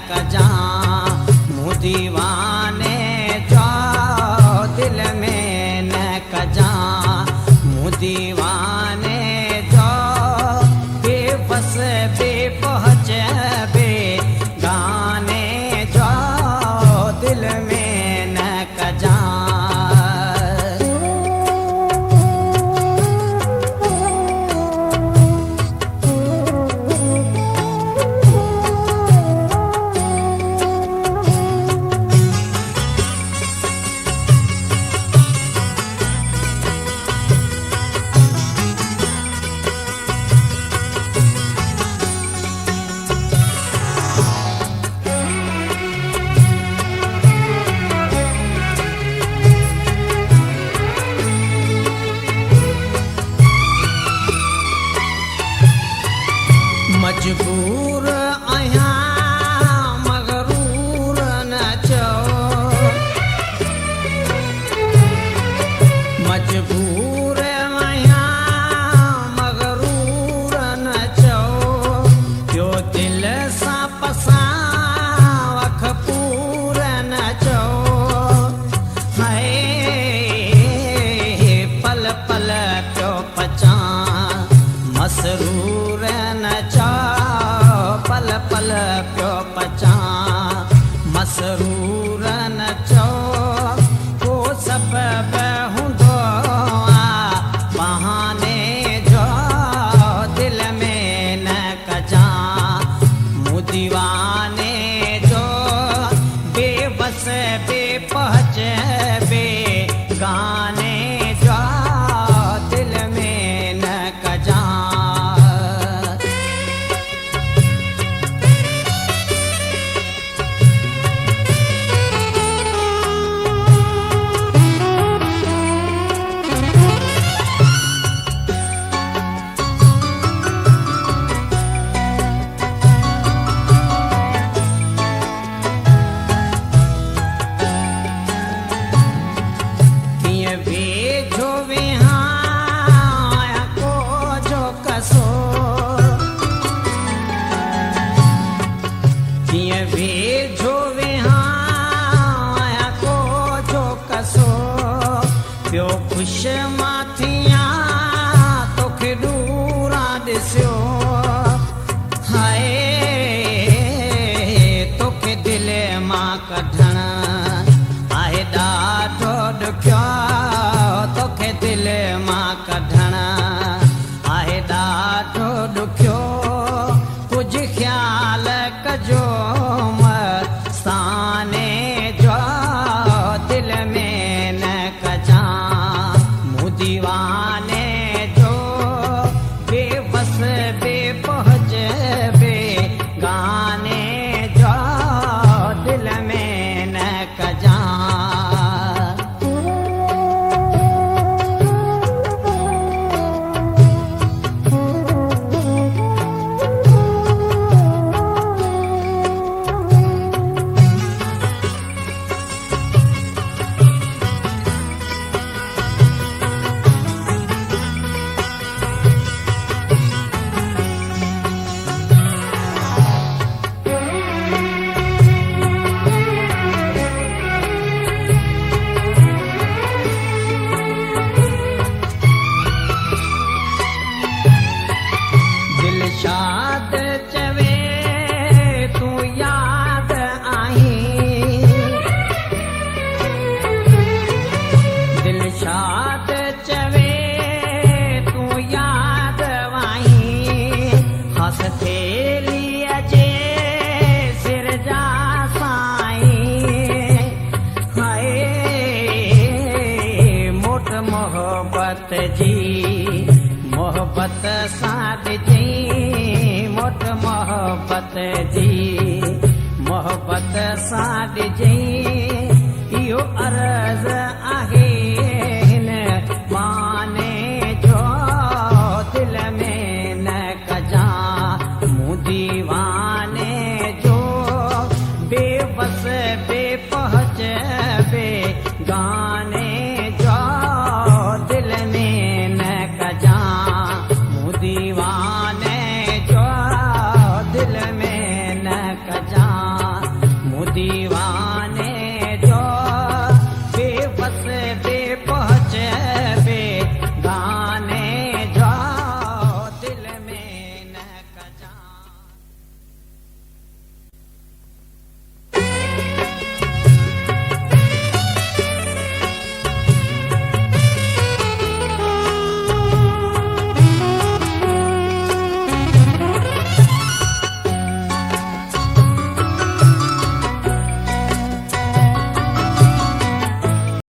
कजा मूं दीवाने जो दिल में न कजा मूं दीवाने जो बेबस बेपहुँच बेगाने जो दिल में न कजा मजबूर आहियां मगरूर न चओ मजबूर आहियां मगरूर न चओ जो दिल सां पसां वख पूर न चओ हाय पल पल पियो पचां मसरूर न चओ पल पल पियो पचां मसरूर न चओ को सबबु हूंदो आहे बहाने जो दिल में न कजा मूं दीवाने जो बेबस बेपहुँच बेगाने जो दिल में न कजा पियो ख़ुश मां थियां तोखे दूरां ॾिसियो हाय तोखे दिल मां कढण आहे ॾाढो ॾुखियो तोखे दिल मां कढण आहे ॾाढो ॾुखियो कुझु ख़्याल कजो मस्ताने जो दिल में न कजा मूं दीवाने जो बेबस बेपहुँच बेगाने जो दिल में न कजा शाद चवे तूं याद आई दिल शाद चवे तूं याद आई हस थेलीअ जे सिर जा साईं हाय मोट मोहब्बत जी मोहब्बत साथ जी मोट मोहब्बत जी मोहब्बत साथ जी इहो अर्ज़